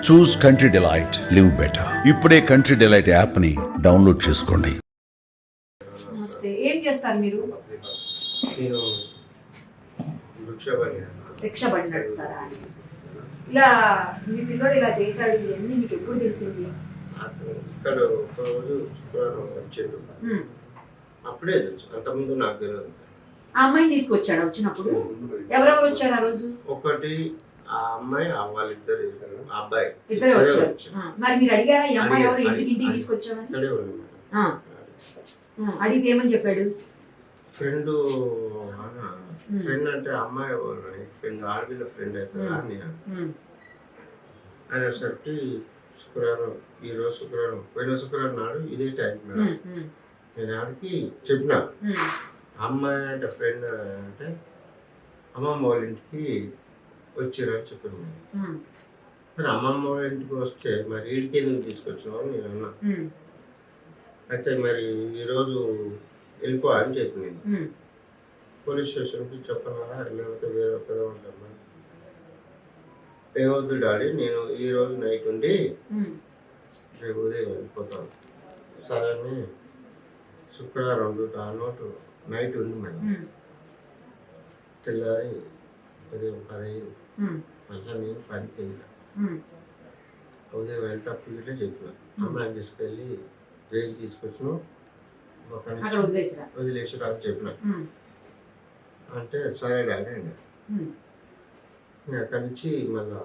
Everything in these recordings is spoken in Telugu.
చూస్ కంట్రీ డిలైట్, లివ్ బెటర్. ఇప్పుడే కంట్రీ డిలైట్ యాప్ ని డౌన్లోడ్ చేసుకోండి. నమస్తే. ఏం చేస్తారు మీరు? నేను రిక్షా బండి నడుపుతారా? ఇలా మీ పిల్లడు ఇలా చేశాడు ఇవన్నీ మీకు ఎప్పుడు తెలిసింది? ఇక్కడ ఒక రోజు శుక్రవారం వచ్చాడు, అప్పుడే తెలుసు. అంతకుముందు నాకు తెలియదు. ఆ అమ్మాయిని తీసుకొచ్చాడు. వచ్చినప్పుడు ఎవరెవరు వచ్చారు ఆ రోజు? ఒకటి ఆ అమ్మాయి, వాళ్ళిద్దరు, ఆ అబ్బాయి ఇద్దరే వచ్చారు. మరి మీరు అడిగారా ఈ అమ్మాయి ఎవరు, ఇంటికి తీసుకొచ్చామని? ఇక్కడే ఉంది. అడిగితే ఏమని చెప్పాడు? ఫ్రెండ్ అంటే అమ్మాయి ఫ్రెండ్, ఆడపిల్ల ఫ్రెండ్ అవుతుందా అని అనేసరికి శుక్రవారం, ఈరోజు శుక్రవారం, పోయిన శుక్రవారం నాడు ఇదే టైం నేను ఆడికి చెప్పిన, అమ్మాయి అంటే ఫ్రెండ్ అంటే అమ్మమ్మ వాళ్ళ ఇంటికి వచ్చిరని చెప్పాను. మరి అమ్మమ్మ వాళ్ళ ఇంటికి వస్తే మరి ఈడికి ఎందుకు తీసుకొచ్చినావు అని నేను అన్నా. అయితే మరి ఈరోజు వెళ్ళిపో అని చెప్పింది. పోలీస్ స్టేషన్కి చెప్పన్నారా లేకపోతే వేరే ఒక్కదే ఉంటాను? ఏమవుద్దు డాడీ, నేను ఈరోజు నైట్ ఉండి రేపు ఉదయం వెళ్ళిపోతాను. సరే అని శుక్రవారం ఆ నోటు నైట్ ఉంది మేడం. తెల్లారి ఉదయం 15 మళ్ళీ నేను పనికి వెళ్ళిన. ఉదయం వెళ్తే అప్పుడు ఇట్లా చెప్పిన, అమ్మాయిని తీసుకెళ్ళి జైలు తీసుకొచ్చిన, వదిలేసి రాని చెప్పిన. అంటే సరే డాడీ అండి. నేను అక్కడి నుంచి మళ్ళా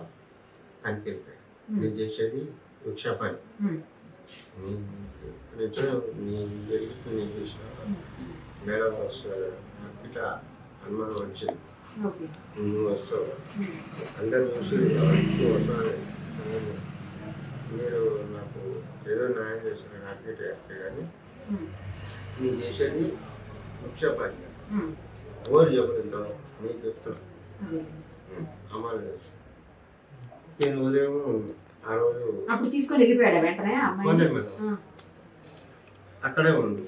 పనికి వెళ్ళిపోయాను. నేను చేసేది రిక్షా పని. నేను చూసిన మేడం వస్తారు, ఇట్లా అనుమానం వచ్చింది. నువ్వు వస్తావు, అందరు చూసి వస్తాను, మీరు నాకు ఏదో న్యాయం చేస్తున్నారు అడ్మిట్ అయ్యారు, కానీ నేను చేసేది రిక్షా పని. ఎవరు చెబుతుంటావు మీకు చెప్తున్నా, అమ్మాయి చేస్తాను. నేను ఉదయం ఆ రోజు తీసుకొని వెళ్ళిపోయాడు వెంటనే. అక్కడే ఉంది.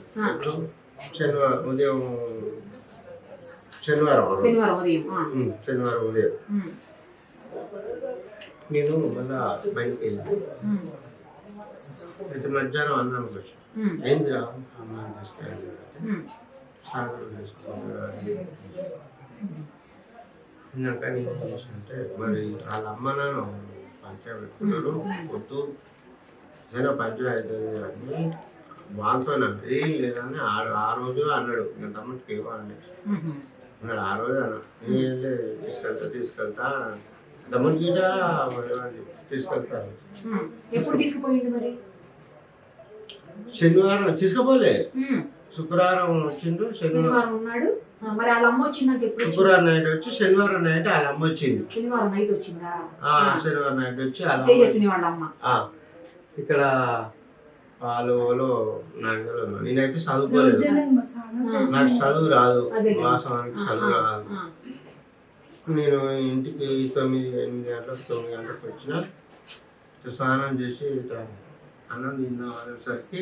శనివారం ఉదయం, శనివారం ఉదయం నేను మళ్ళా బయటకు వెళ్ళాను. అయితే మధ్యాహ్నం అన్నానికి వచ్చి అయిందిరా అమ్మాయిని తీసుకెళ్ళి సాగరం తీసుకున్నాక నేను ఏం చేశానంటే, మరి వాళ్ళ అమ్మ నాన్న పంచాయతీ పెట్టుకున్నాడు, వద్దు ఏదైనా పంచాయతీ అని వాళ్ళతో ఏం లేదని ఆ రోజు అన్నాడు. నేను తమ్ముడికి ఏమని అన్నాడు, ఆ రోజు అన్నాడు, నేను తీసుకెళ్తా తమ్ముడి గీట తీసుకెళ్తాను. శనివారం తీసుకుపోలే, శుక్రవారం వచ్చిండు, శనివారం ఉన్నాడు. మరి వాళ్ళ అమ్మ వచ్చిందంటే శుక్రవారం నైట్ వచ్చి శనివారం నైట్ వాళ్ళ అమ్మ వచ్చింది. శనివారం నైట్ వచ్చిందా? శనివారం నైట్ వచ్చి వాళ్ళ అమ్మ ఇక్కడ వాళ్ళు నాకు తెలియదు. నేనైతే చదువుకోలేదు, నాకు చదువు రాదు, వాస్తవానికి చదువు రాదు. నేను ఇంటికి 9 గంటలకు వచ్చిన, స్నానం చేసి ఇట్లా అన్నం తిందాం అనేసరికి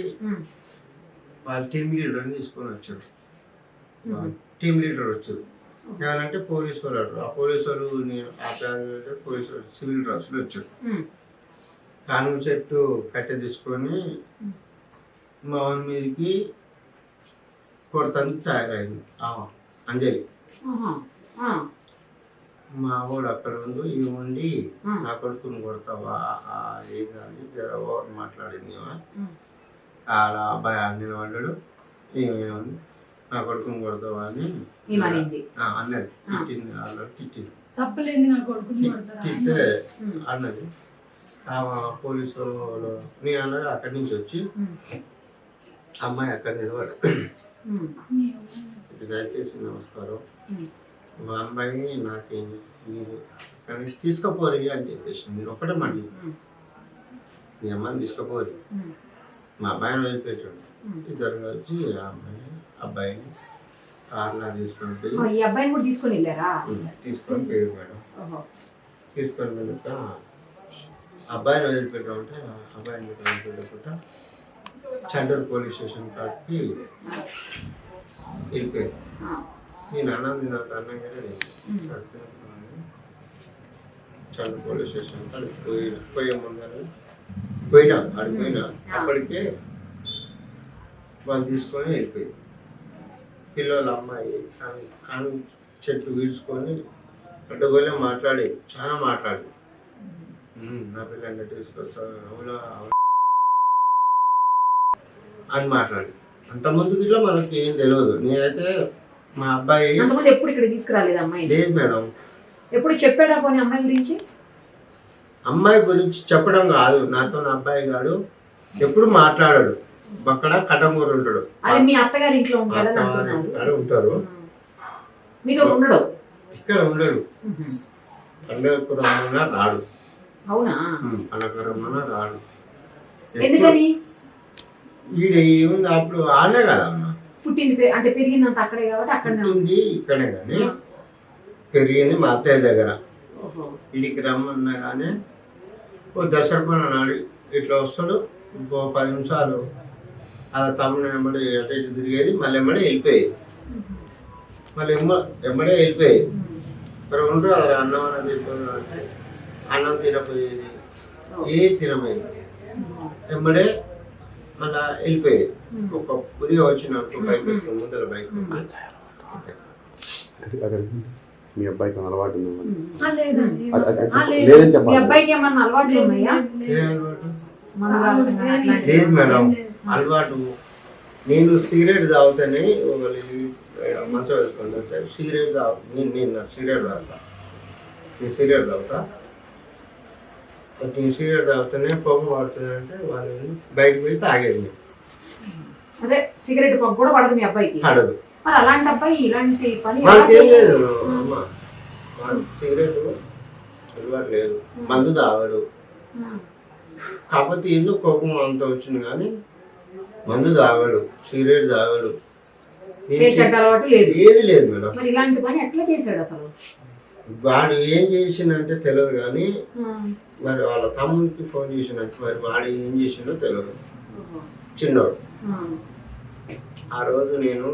వాళ్ళు టీమ్ లీడర్ని తీసుకొని వచ్చారు. టీమ్ లీడర్ వచ్చారు. ఏమనంటే పోలీసు వాళ్ళు, ఆ పోలీసు వాళ్ళు పోలీసు వాళ్ళు సివిల్ డ్రెస్లో వచ్చారు. కానుగ చెట్టు కట్టె తీసుకొని మోహన్ మీదకి కొడతానికి తయారైంది అంజలి. మా వాడు అక్కడ ఉండి ఇవి ఉండి నా కొడుకుని కొడతావా ఏం కాదు జర ఓవర్ మాట్లాడింది. ఆడ అబ్బాయి ఆడిన వాళ్ళు ఏమేమి నా కొడుకుని కొడతావా అని అన్నది. తిట్టింది, వాళ్ళు తిట్టింది, తిట్టే అన్నది. పోలీసు వాళ్ళు నేను అన్నది అక్కడి నుంచి వచ్చి అమ్మాయి అక్కడ నిలబడి దయచేసి నమస్కారం, మా అమ్మాయి నాకు మీరు కానీ తీసుకుపోరు అని చెప్పేసి మీరు ఒక్కటే మాట, మీ అమ్మాయిని తీసుకుపోరు. మా అబ్బాయిని వెళ్ళిపోయాడు. ఇద్దరు వచ్చి ఆ అమ్మాయి అబ్బాయిని కార్లో తీసుకొని పోయి తీసుకొని పోయాడు మేడం. తీసుకొని వెళ్ళక అబ్బాయిని వదిలిపెట్టామంటే అబ్బాయిని వదిలిపెట్టకుండా చండూరు పోలీస్ స్టేషన్ కాడికి వెళ్ళిపోయాడు. నేను అన్నం తిన్నాక అన్నం కానీ చంద్ర పోలీస్ స్టేషన్ పోయే ముందని పోయినా అడిగిపోయినా అప్పటికే వాళ్ళు తీసుకొని వెళ్ళిపోయింది. పిల్లల అమ్మాయి కాను చెట్టు వీడ్చుకొని అడ్డగోలే మాట్లాడి చాలా మాట్లాడి నా పిల్లల్ని తీసుకొస్తా అవునా అని మాట్లాడి అంత ముందుకు ఇట్లా మనకి ఏం తెలియదు. నేనైతే మా అబ్బాయి ఎప్పుడు ఇక్కడ తీసుకురాలేదు అమ్మాయి? లేదు మేడం. ఎప్పుడు చెప్పాడా పోనీ అమ్మాయి గురించి? అమ్మాయి గురించి చెప్పడం కాదు, నాతో నా అబ్బాయి గాడు ఎప్పుడు మాట్లాడాడు. అక్కడ కటంగూరు ఉంటాడు. అది మీ అత్తగారి ఇంట్లో ఉంటారు. మీతో ఉండడు? ఇక్కడ ఉండడు. పండుగ రాడు. అవునా? పండగరమ్మన రాడు. ఎందుకని? ఈడ ఏముంది అప్పుడు ఆనే కదా అమ్మ పుట్టింది, అంటే పెరిగిందంత అక్కడే కాబట్టి అక్కడ పుట్టింది ఇక్కడే కానీ పెరిగింది మా అత్తయ్య దగ్గర. ఇడికి రమ్మన్నా కానీ ఓ దసరా నాడు ఇట్లా వస్తాడు. ఇంకో 10 నిమిషాలు అలా తమ్ముడు ఎమ్మడే అటు ఇటు తిరిగేది, మళ్ళీ ఎమ్మడే వెళ్ళిపోయేది. మళ్ళీ ఎమ్మడే వెళ్ళిపోయేది. మరి ఉంటారు అది అన్నం అనేది అంటే అన్నం తినపోయేది, ఏ తినపోయేది. ఎమ్మడే మళ్ళా వెళ్ళిపోయేది. ఒక ఉదయం వచ్చిన బైక్ వస్తుంది, ముందర బైక్. మీ అబ్బాయికి అలవాటు లేదు మేడం. అలవాటు నేను సిగరెట్ తాగుతానే మంచం వేసుకుంటే సిగరెట్ నేను సిగరెట్ తాగుతా. నేను సిగరెట్ తాగుతా. నేను సిగరెట్ తాగుతానే పొగ పడుతుంది అంటే వాళ్ళు బయటకు పోయి తాగేది. అదే సిగరెట్ పొగ కూడా పడదు మీ అబ్బాయికి? పడదు. మరి అలాంటి అబ్బాయి ఇలాంటి పని ఏం లేదు అమ్మ. సిగరెట్ అలవాటు లేదు, మందు తాగడు. కాకపోతే ఎందుకు కోపం అంత వచ్చింది కానీ మందు తాగడు, సిగరెట్ తాగడు, ఏది లేదు మేడం. మరి ఇలాంటి పని ఎట్లా చేశాడు అసలు? వాడు ఏం చేసిందంటే తెలియదు కానీ మరి వాళ్ళ తమ్ముడికి ఫోన్ చేసినట్టు మరి వాడు ఏం చేసిండో తెలియదు. చిన్నోడు. ఆ రోజు నేను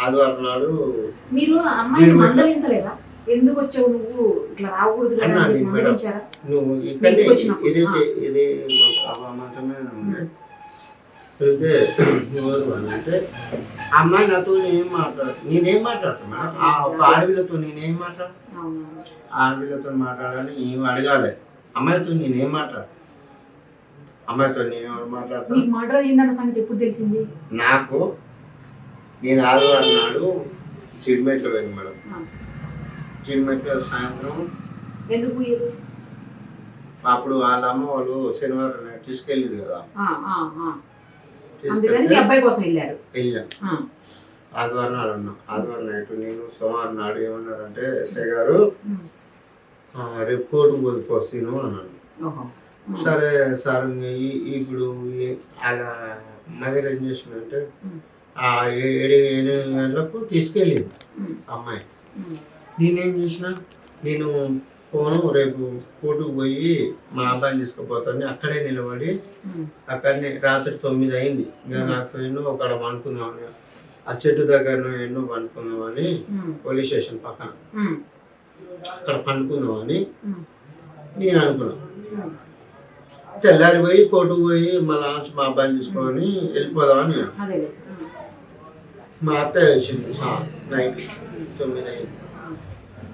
ఆదివారం నాడు మీరు అమ్మాయిని మందలించలేదా? ఎందుకు వచ్చావు నువ్వు, ఇట్లా రాకూడదు కదా నువ్వు ఇక్కడే ఇదే మంచమే ఉన్నాయి. అయితే అంటే అమ్మాయి నాతో ఏం మాట్లాడు, నేనేం మాట్లాడుతున్నా ఆ ఒక ఆడపిల్లతో నేనేం మాట్లాడు, ఆడపిల్లతో మాట్లాడాలని ఏం అడగాలి. అమ్మాయితో నేనేం మాట్లాడు, అమ్మాయితో నేను మాట్లాడతాను. సంగతి ఎప్పుడు తెలిసింది నాకు? నేను ఆదివారం నాడు చిరుమెట్లో పోయింది మేడం. చిరుమెట్లో సాయంత్రం ఎందుకు అప్పుడు వాళ్ళ అమ్మ వాళ్ళు శనివారం నాడు తీసుకెళ్ళారు కదా, వెళ్ళాం. ఆదివారం నాడు ఉన్నాం. ఆదివారం నైట్ నేను సోమవారం నాడు ఏమన్నారంటే ఎస్ఐ గారు రేపు కోర్టుకు పోతాను అన్నాను. సరే సార్ ఇప్పుడు అలా మదర్ ఏం చేసిందంటే 7 గంటలకు తీసుకెళ్ళింది అమ్మాయి. నేనేం చేసిన, నేను ఫోను రేపు కోర్టుకు పోయి మా అబ్బాయిని తీసుకుపోతాను అక్కడే నిలబడి అక్కడనే రాత్రి 9 అయింది. ఇంకా నాకు ఎన్నో అక్కడ పండుకుందామని, ఆ చెట్టు దగ్గర ఎన్నో పండుకుందామని పోలీస్ స్టేషన్ పక్కన అక్కడ పండుకుందామని నేను అనుకున్నాను. తెల్లారిపోయి కోర్టుకు పోయి మళ్ళీ మా అబ్బాయిని తీసుకొని వెళ్ళిపోదామని మా అత్తయ్య వచ్చింది నైట్ 9 అయింది.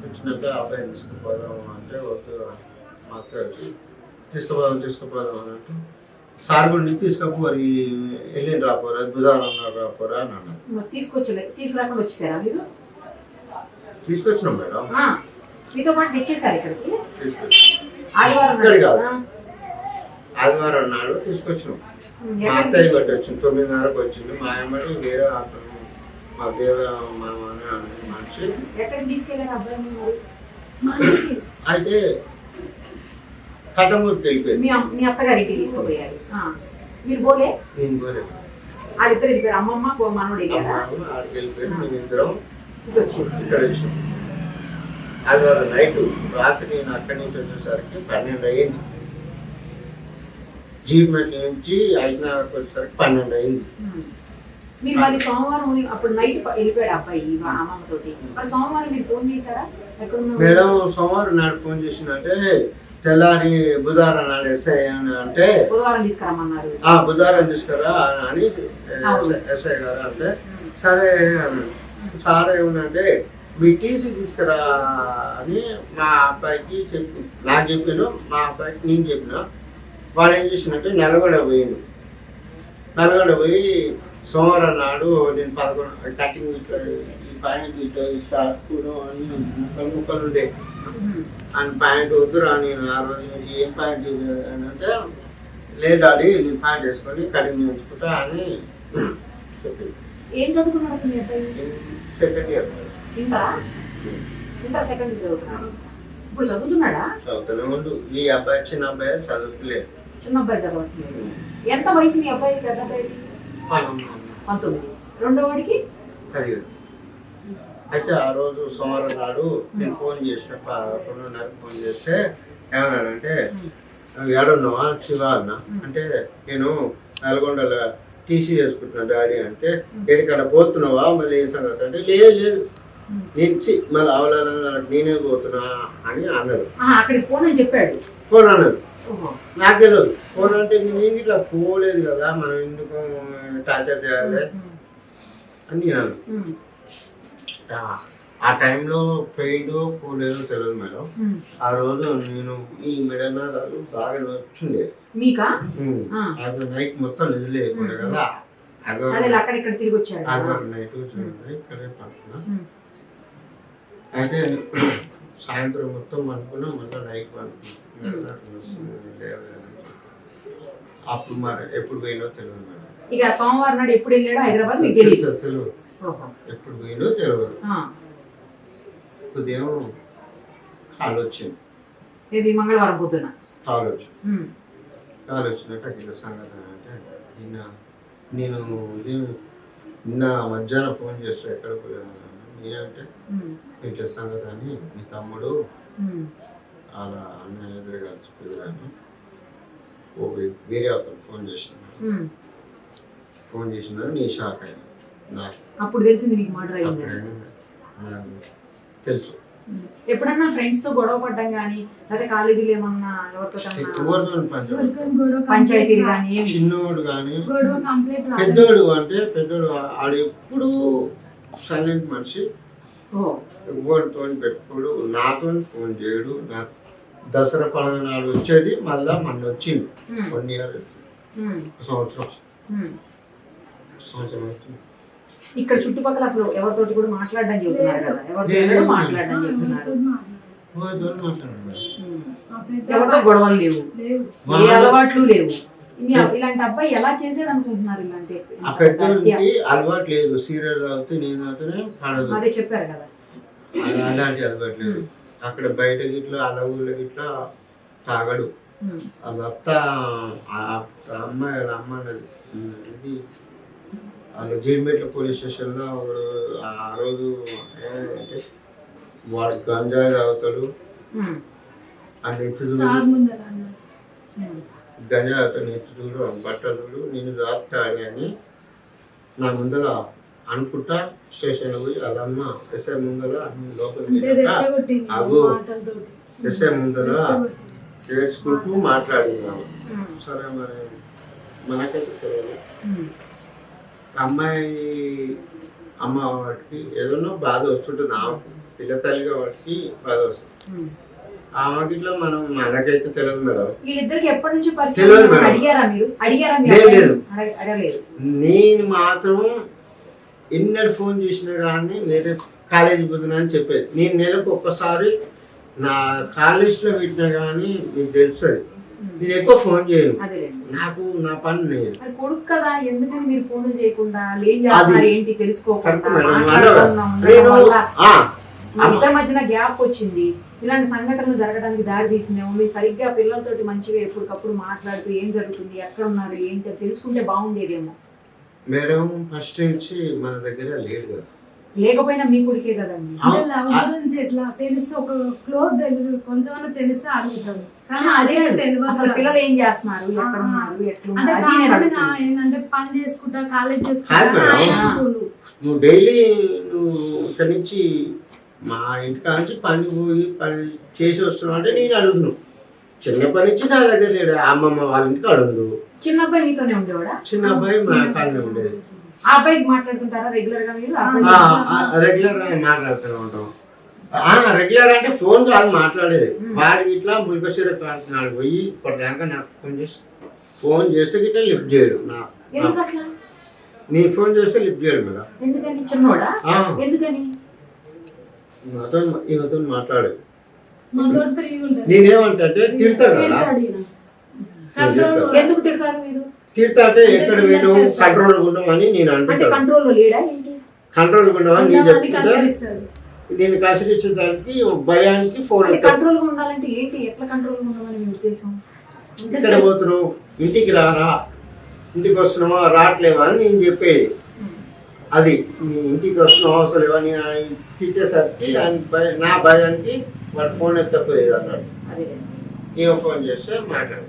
వచ్చినాక అబ్బాయిని తీసుకుపోదాము అంటే వద్దు, మా అత్తయ్య వచ్చి తీసుకుపోదాం అన్నట్టు సార్ గురించి తీసుకపోరి వెళ్ళింది రాపోరా, బుధవారం రాపోరా అని అన్నారు. తీసుకురాకుండా వచ్చేసారా మీరు? తీసుకొచ్చినాం మేడం. మీతో పాటు తెచ్చేసారు ఇక్కడికి? ఇక్కడ కాదు, ఆదివారం నాడు తీసుకొచ్చినాం. మా అత్తయ్య బట్టి వచ్చింది, 9:30కు వచ్చింది. మా అమ్మడి వేరే అతను మా దేవ మనిషి అయితే కట్టంగూరికి వెళ్ళిపోయింది. మీ అత్తగారింటికి తీసుకుపోయారు మీరు? పోలే? నేను పోలే. ఆడిద్దరు వెళ్ళిపోయారు, అమ్మమ్మ మనోడు ఆడికి వెళ్ళిపోయారు. మేము ఇద్దరం ఇక్కడ వచ్చాం. ఆదివారం నైట్. రాత్రి నేను అక్కడి నుంచి వచ్చేసరికి 12 అయింది. జీప్ మెట్ల నుంచి 5:30 వచ్చేసరికి 12 అయింది. మీరు మళ్ళీ సోమవారం అప్పుడు నైట్ వెళ్ళిపోయాడు అబ్బాయి అమ్మమ్మ తోటి, మరి సోమవారం మీరు ఫోన్ చేశారా ఎక్కడున్నా? మేడం సోమవారం నాడు ఫోన్ చేసినంటే తెల్లారి బుధవారం నాడు ఎస్ఐ అని అంటే బుధవారం తీసుకురమ్మన్నారు. బుధవారం తీసుకురా అని ఎస్ఐ గారు అంటే సరే సార్ ఏమన్నంటే మీ టీసీ తీసుకురా అని మా అబ్బాయికి చెప్పి నాకు చెప్పాను, మా అబ్బాయికి నేను చెప్పిన. వాడు ఏం చేసినట్టే నల్గొండ పోయాను. నల్గొండ పోయి సోమవారం నాడు నేను 11 కటింగ్ ఇట్లా ఈ ప్యాంట్ ఇట్లా ఈ షార్ట్ అని ముక్కలు ఉండే అని ప్యాంట్ వద్దురా నేను ఆ రోజు నుంచి ఏం ప్యాంట్ అని అంటే లేదు డాడీ నేను ప్యాంట్ వేసుకొని కటింగ్ చేయించుకుంటా అని చెప్పింది. ఏం చదువుకున్నాడు అసలు మీ అబ్బాయి? Second year inter second year చదువుతున్నాడు. ఇప్పుడు చదువుతున్నాడా? చదువుతూనే ఉండు. ఈ అబ్బాయి చిన్న అబ్బాయి చదువుతలేదు. చిన్న అబ్బాయి చదవట్లేదు. ఎంత వయసు మీ అబ్బాయి? పెద్ద అబ్బాయికి 19, రెండో వాడికి 17. అయితే ఆ రోజు సోమవారం నాడు నేను ఫోన్ చేసిన 11:30 ఫోన్ చేస్తే ఏమన్నానంటే ఏడున్నావా శివ అన్న అంటే నేను నల్గొండలో టీసీ చేసుకుంటున్నా డాడీ అంటే ఎక్కడికన్నా పోతున్నావా మళ్ళీ ఏ సంగతి అంటే లేదు నుంచి మళ్ళీ అవలాల నేనే పోతున్నా అని అన్నారు. అక్కడికి ఫోన్ అని చెప్పాడు. ఫోన్ అన్నారు. నాకు తెలియదు ఫోన్ అంటే నేను ఇట్లా పోలేదు కదా మనం ఎందుకు టార్చర్ చేయాలి అని నేను అన్నాను. ఆ టైంలో పోయిందో పోలేదో తెలియదు మేడం. ఆ రోజు నేను ఈ మెడనాలు బాగా వచ్చింది మీకా అది నైట్ మొత్తం నిజలేకుండా కదా అక్కడ తిరిగి వచ్చాడు. నైట్ వచ్చింది ఇక్కడే పడుతున్నా. అయితే సాయంత్రం మొత్తం అనుకున్నా మళ్ళీ నైట్ అనుకున్నా అప్పుడు మరి ఎప్పుడు పోయినో తెలియదు మేడం. ఇక సోమవారం నాడు ఎప్పుడు వెళ్ళాడో హైదరాబాద్ మీకు తెలియదు. ఎప్పుడు పోయినో తెలియదు. ఉదయం కాల్ వచ్చింది. ఇది మంగళవారం పొద్దున కాల్ వచ్చినట్టు అక్కడ సంగతి అంటే నేను నిన్న మధ్యాహ్నం ఫోన్ చేస్తే ఎక్కడ పోయాను నేనంటే ఇట్లా సంగతి అని మీ తమ్ముడు అలా అన్న ఎదురుగా అని వేరే అతను ఫోన్ చేసిన నీ షాక్ అయినా నాకు అప్పుడు తెలిసింది మీకు మర్డర్ అయింది తెలుసు. ఎప్పుడన్నా ఫ్రెండ్స్ తో గొడవ పడ్డం కానీ లేకపోతే కాలేజీలో ఏమన్నా పంచాయతీలు కానీ చిన్నోడు కానీ పెద్దోడు అంటే పెద్దోడు ఆడు ఎప్పుడు సైలెంట్ మనిషి. ఎవరితో పెట్టుకోడు, నాతో ఫోన్ చేయడు. నాకు దసరా పండుగ నాడు వచ్చేది మళ్ళా మొన్న వచ్చింది 1 year సంవత్సరం వచ్చింది. ఇక్కడ చుట్టుపక్కల అసలు ఎవరితోటి కూడా మాట్లాడడం చెబుతున్నారు కదా, ఎవరితో మాట్లాడడం చెప్తున్నారు. ఎవరితో గొడవలు లేవు, ఏ అలవాట్లు లేవు. ఇలాంటి అబ్బాయి ఎలా చేసాడు అనుకుంటున్నారు? ఇలాంటి అలవాటు లేదు. సీరియల్ అవుతే నేను అవుతూనే పడదు, అదే చెప్పారు కదా. అలాంటి అలవాటు లేదు. అక్కడ బయట గిట్లా అలా ఊళ్ళో గిట్లా తాగడు. అదంతా అమ్మాయి అమ్మ ఇది వాళ్ళు జీడిమెట్ల పోలీస్ స్టేషన్లో ఆ రోజు వాడు గంజాయి తాగుతాడు అని ఎత్తుడు గంజాయి తాగుతాడు ఎత్తుడు బట్టలు నేను తాగుతాడు అని నా ముందర అనుకుంటా స్టేషన్లో పోయి వాళ్ళమ్మ ఎస్ఐ ముందర లోపలికి అగో ఎస్ఐ ముందర ఏడ్చుకుంటూ మాట్లాడినాము. సరే మరి మనకైతే తెలియదు. అమ్మాయి అమ్మ వాటికి ఏదన్నా బాధ వస్తుంటుంది, ఆ పిల్ల తల్లిగా వాటికి బాధ వస్తుంది. ఆమెకి ఇట్లా మనం మనకైతే తెలియదు మేడం. తెలియదు మేడం. నేను మాత్రం ఎన్నడు ఫోన్ చేసినా కానీ వేరే కాలేజీ పోతున్నా అని చెప్పేది. నేను నెలకు ఒక్కసారి నా కాలేజ్లో పెట్టినా కానీ మీకు తెలుస్తుంది. నేను ఎక్కువ ఫోన్ చేయను, నాకు నా పని లేదు. కొడుకు కదా, ఎందుకని మీరు ఫోన్ చేయకుండా ఏంటి తెలుసుకోకుండా ఇద్దరి మధ్యన గ్యాప్ వచ్చింది. ఇలాంటి సంఘటనలు జరగడానికి దారి తీసింది. మీరు సరిగ్గా పిల్లలతోటి మంచిగా ఎప్పటికప్పుడు మాట్లాడుతూ ఏం జరుగుతుంది, ఎక్కడ ఉన్నారు, ఏంటి తెలుసుకుంటే బాగుండేదేమో. మేడం ఫస్ట్ నుంచి మన దగ్గర లేడు కదా, లేకపోయినా మీ కొడుకే కదండి. అంటే లవ్ గురించి ఎట్లా తెలిస్తే ఒక క్లోజ్ తెలియదు, కొంచెం తెలిస్తే అడుగుతాడు. కానీ అదే తెలియదు అసలు పిల్లలు ఏం చేస్తున్నారు, ఎక్కడ ఉన్నారు, అంటే ఎట్లున్నారు, అది నేను కామన్గా అడుగుతున్నా. ఏంటంటే పని చేసుకుంటా, కాలేజ్ కాదు చేసుకుంటా మేడం. ఆయన అనుకోడు. నువ్వు డైలీ నువ్వు ఇక్కడి నుంచి మా ఇంటికి నుంచి పని పోయి పని చేసి వస్తున్నావు అంటే నేను అడుగును. చిన్నప్పటి నుంచి నా దగ్గర లేడు, అమ్మమ్మ వాళ్ళ ఇంటికి అడుగు. చిన్న అబ్బాయి మీతోనే ఉండేవాడా? చిన్న అబ్బాయి మా కాలనీ ఉండేది. ఆ అబ్బాయికి మాట్లాడుతుంటారా రెగ్యులర్ గా మీరు? ఆ అబ్బాయి రెగ్యులర్ గా మాట్లాడుతూనే ఉంటాం. రెగ్యులర్ అంటే ఫోన్ కాదు మాట్లాడేది. వాడు ఇట్లా ముల్కసీర కాంటున్నాడు పోయి ఇప్పటిదాకా నాకు ఫోన్ చేస్తే గిట్లా లిఫ్ట్ చేయడు. ఎందుకు అట్లా? నీ ఫోన్ చేస్తే లిఫ్ట్ చేయడు మేడం. ఎందుకని? చిన్నోడా? ఎందుకని? ఈమెతో మాట్లాడు. మాతో ఫ్రీగా ఉంటుంది. నేనేమంటే తిడతాడు కదా. తిడతాడు ఈయన. కంట్రోల్ ఎందుకు తిడతారు మీరు? తిడతా అంటే ఎక్కడ వేణు కంట్రోల్ ఉండమని నేను అంటే అంటున్నాను. కంట్రోల్ లో లేడా ఏంటి? కంట్రోల్ ఉండమని నేను కొంతమంది చెప్తుంటే కసిరిస్తాడు. నేను కసిరించడానికి భయానికి ఫోన్ అంటే కంట్రోల్ గా ఉండాలంటే ఏంటి? ఎట్లా కంట్రోల్ గా ఉండమని మీ ఉద్దేశం? ఇక్కడ పోతున్నావు, ఇంటికి రారా, ఇంటికి వస్తున్నావా, రావట్లేవా అని నేను చెప్పేది. అది నీ ఇంటికి వస్తున్నావు అవసరం లేవా అని ఆయన తిట్టేసరికి నా భయానికి వాడు ఫోన్ ఎత్తపోయేది అన్నాడు. అదే నేను ఫోన్ చేస్తే మాట్లాడు.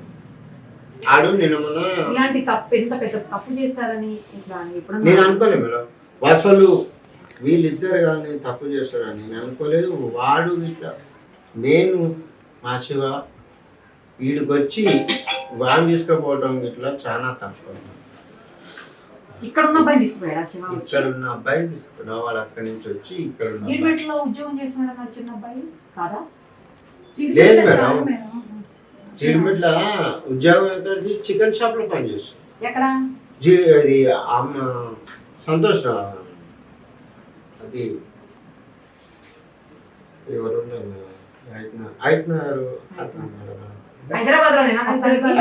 ఆడు నిన్న మొన్న ఇలాంటి తప్పు ఎంత పెద్ద తప్పు చేస్తారని ఇట్లా నేను ఎప్పుడన్నా అనుకోలేదు మేడం. అసలు వీళ్ళిద్దరు కానీ తప్పు చేస్తారని నేను అనుకోలేదు. వాడు ఇట్లా నేను మా శివ వీడికి వచ్చి వాన్ తీసుకుపోవడం ఇట్లా చాలా తప్పు. ఇక్కడ ఉన్న అబ్బాయి తీసుకుపోయాడా శివ? ఇక్కడ ఉన్న అబ్బాయి తీసుకున్నా వాడు అక్కడి నుంచి వచ్చి ఇక్కడ ఉన్న అబ్బాయి. గవర్నమెంట్ లో ఉద్యోగం చేస్తున్నాడు అన్న చిన్న అబ్బాయి కాదా? లేదు మేడం. మేడం. చిరుమిట్ల ఉద్యోగం ఎక్కడిది? చికెన్ షాప్ లో పనిచేస్తాడు. ఎక్కడ? అది అమ్మ సంతోష్ అది ఎవరు హైదరాబాద్ లో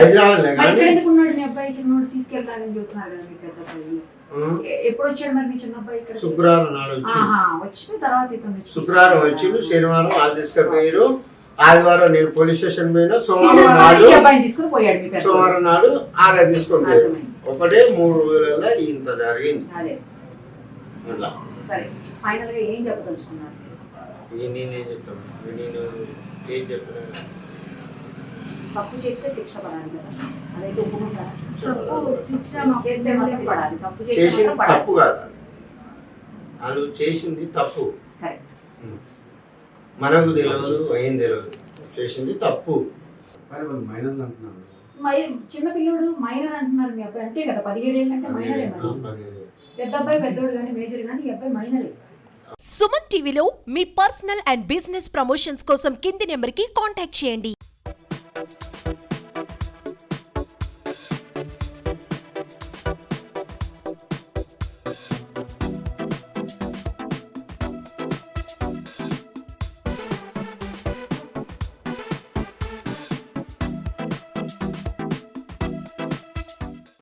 హైదరాబాద్ ఇక్కడ ఎందుకు ఉన్నాడు మీ అబ్బాయి? చిన్నోడు తీసుకెళ్తాడని చెప్తున్నారు కదా మీ పెద్ద అబ్బాయి. ఎప్పుడు వచ్చాడు మరి మీ చిన్న అబ్బాయి ఇక్కడ? శుక్రవారం నాడు వచ్చి వచ్చిన తర్వాత ఇతను శుక్రవారం వచ్చిండు, శనివారం వాళ్ళు తీసుకుపోయారు, ఆదివారం నేను పోలీస్ స్టేషన్ పోయినా, సోమవారం చిన్న నాడు అబ్బాయిని తీసుకుని పోయాడు మీ పెద్ద అబ్బాయి. సోమవారం నాడు ఆడ తీసుకొని పోయారు. అర్థమైంది. ఒకటే 3 రోజులలో ఇంత జరిగింది. అదే అట్లా సరే ఫైనల్ గా ఏం చెప్పదలుచుకున్నారు? నేనేం చెప్తాను, నేను ఏం చెప్తాను, తప్పు చేస్తే శిక్ష పడాలి కదా, అదైతే ఒప్పుకుంటారా? తప్పు శిక్ష చేస్తే మాత్రం పడాలి, తప్పు చేస్తే చేసింది మాత్రం తప్పు పడాలి. కాదు, వాళ్ళు చేసింది తప్పు. కరెక్ట్. మనకు తెలియదు, ఏం తెలియదు, చేసింది తప్పు. మైనర్లు అంటున్నాను. మరి చిన్న పిల్లోడు మైనర్ అంటున్నారు మీ అబ్బాయి, అంతే కదా? 17 ఏళ్ళు అంటే మైనరే. మరి పెద్ద అబ్బాయి పెద్దోడు కానీ మేజర్ కానీ ఈ అబ్బాయి మైనరే. సుమన్ టీవీలో మీ పర్సనల్ అండ్ బిజినెస్ ప్రమోషన్స్ కోసం కింది నెంబర్కి కాంటాక్ట్ చేయండి.